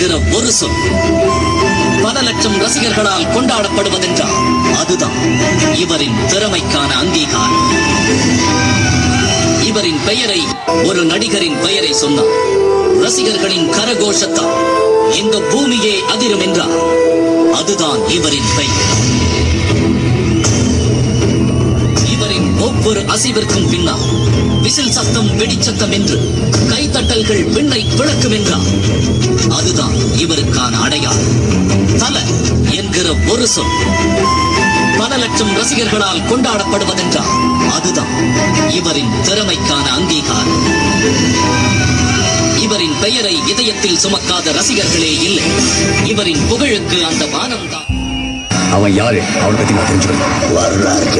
என்கிற ஒரு சொல் பல லட்சம் ரசிகர்களால் கொண்டாடப்படுவதென்றால் அதுதான் இவரின் திறமைக்கான அங்கீகாரம். இவரின் பெயரை ஒரு நடிகரின் பெயரை சொன்னார், ரசிகர்களின் கரகோஷத்தால் இந்த பூமியே அதிரும் என்றார். அதுதான் இவரின் பெயர். இவரின் ஒவ்வொரு அசைவிற்கும் பின்னால் விசில் சத்தம், வெடிச்சத்தம் என்று கைத்தட்டல்கள் விண்ணை விளக்கும் என்றார். அதுதான் இவருக்கான அடையாளம். தல என்கிற ஒரு சொல் பல லட்சம் ரசிகர்களால் கொண்டாடப்படுவதென்றால் அதுதான் இவரின் திறமைக்கான அங்கீகாரம். இவரின் பெயரை இதயத்தில் சுமக்காத ரசிகர்களே இல்லை. இவரின் புகழுக்கு அந்த வானம் தான். அவன் யாரு? அவனை பத்தி நான் தெரிஞ்சுக்கணும். வரலாறு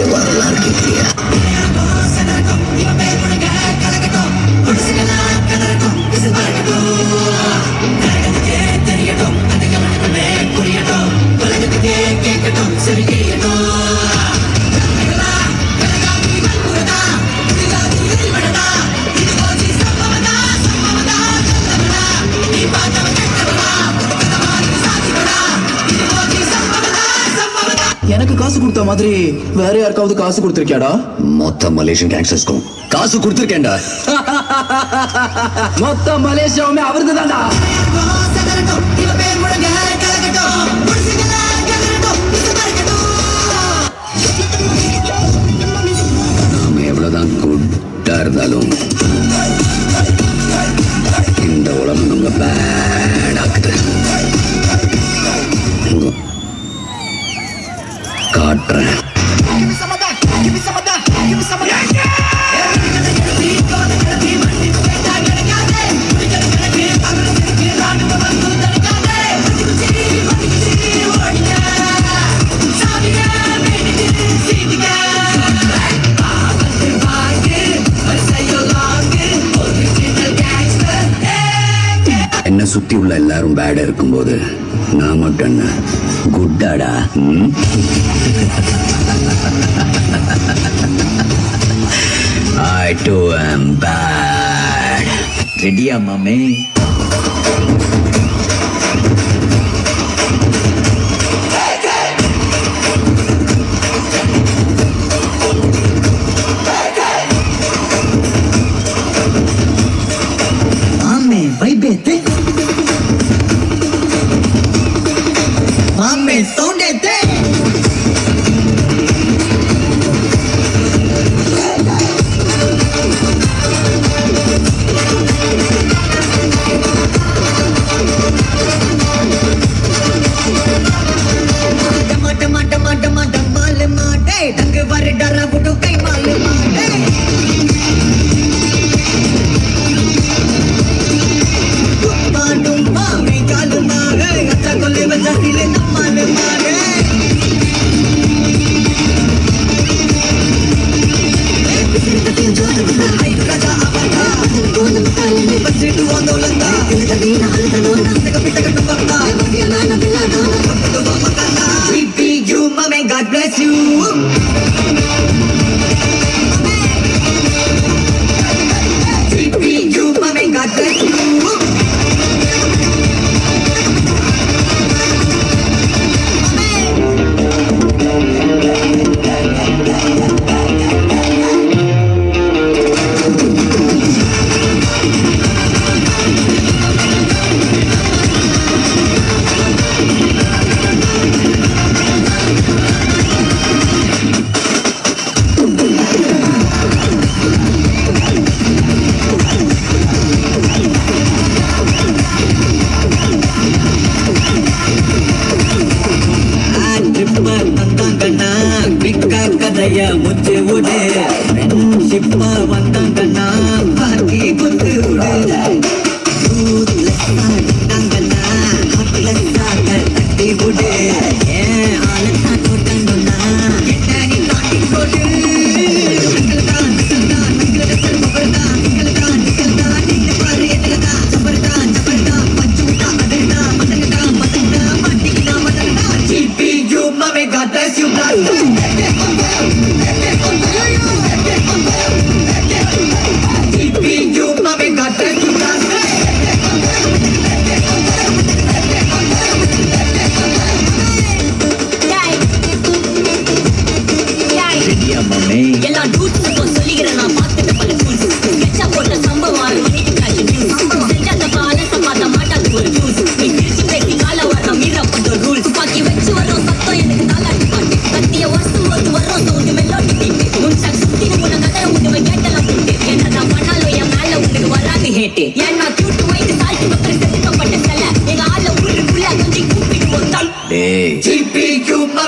எனக்கு காசு கொடுத்த மாதிரி வேற யாருக்காவது காசு கொடுத்திருக்கியாடா? மொத்த மலேசியன் கேங்ஸ்டர்ஸ்க்கும் காசு கொடுத்திருக்கேன்டா. மொத்த மலேசியாவுமே அவருக்கு தான்டா. நாம எவ்வளவுதான் குட்டா இருந்தாலும் இந்த உலகம் நம்ம பேடாக்குது. காட்டுறேன். என்ன சுத்தி உள்ள எல்லாரும் பேடா இருக்கும்போது நான் மட்டும் என்ன குட்டாடா? I too am bad. ரெடியா மாமே? மாமே வைபேத்தே, மாமே சவுண்டேத்தே.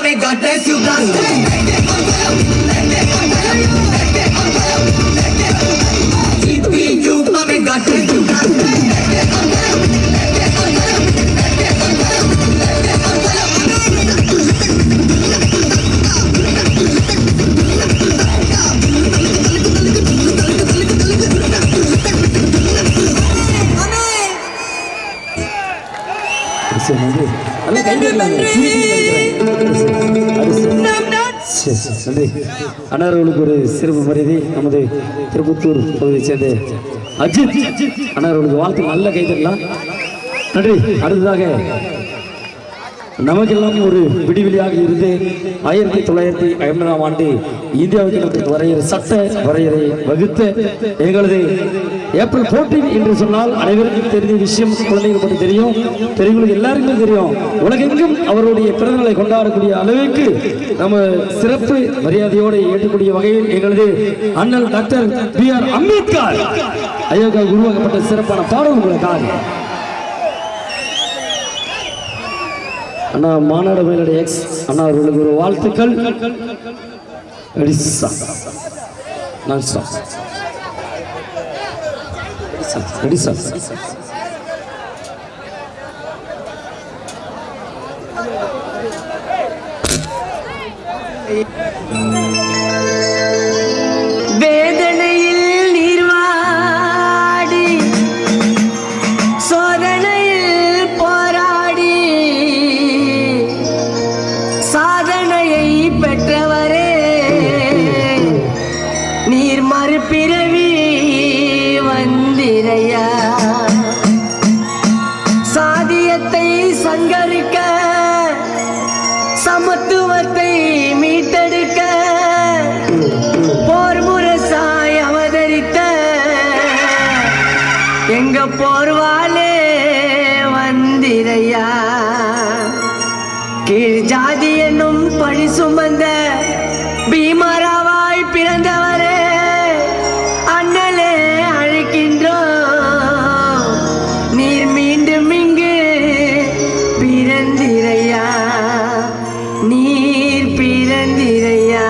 may God bless you, God. You, may God bless you, God. அன்னார்களுக்கு ஒரு சிறப்பு மரியாதை நமது திருப்பத்தூர் பகுதியைச் சேர்ந்த அஜித் அன்னார்களுக்கு வாழ்த்து நல்ல கைதரலாம் நன்றி. அடுத்ததாக நமக்கெல்லாம் ஒரு விடிவெளியாக இருந்து 1950ஆம் ஆண்டு இந்தியாவுக்கு வரையறை சட்ட வரையறை வகுத்த எங்களது ஏப்ரல் 14 என்று சொன்னால் அனைவருக்கும் தெரிஞ்ச விஷயம், குழந்தைகள் பற்றி தெரியும், பெரியவங்களுக்கு எல்லாருக்குமே தெரியும். உலகெங்கும் அவருடைய பிறந்தநாளை கொண்டாடக்கூடிய அளவுக்கு நம்ம சிறப்பு மரியாதையோடு ஏற்றக்கூடிய வகையில் எங்களது அண்ணல் டாக்டர் B.R. அம்பேத்கர் ஐயாவுக்காக உருவாக்கப்பட்ட சிறப்பான பாடல் உங்களுக்காக. அண்ணா மாநாடு மேலடை எக்ஸ் அண்ணா அவர்களுக்கு ஒரு வாழ்த்துக்கள். வேதனையில் நீர்வாடி சோதனையில் போராடி சாதனையை பெற்றவரே நீர் மறுபிறவி வந்திரையா. சாதியத்தை சங்கரிக்க சமத்துவத்தை மீட்டெடுக்க போர் முரசாய் அவதரித்த எங்க போர்வாலே வந்திரையா. கீழ் ஜாதி என்னும் பழி சுமந்த பீமராவாய் பிறந்தவரே அண்ணலே அழைக்கின்றோம் நீர் மீண்டும் இங்கு பிறந்திரையா, நீர் பிறந்திரையா.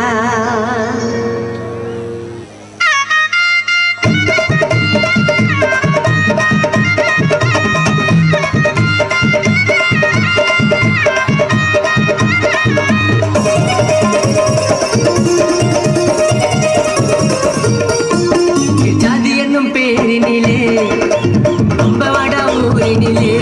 ஜாதி என்னும் பேரினிலே அம்பவாடா ஊரினிலே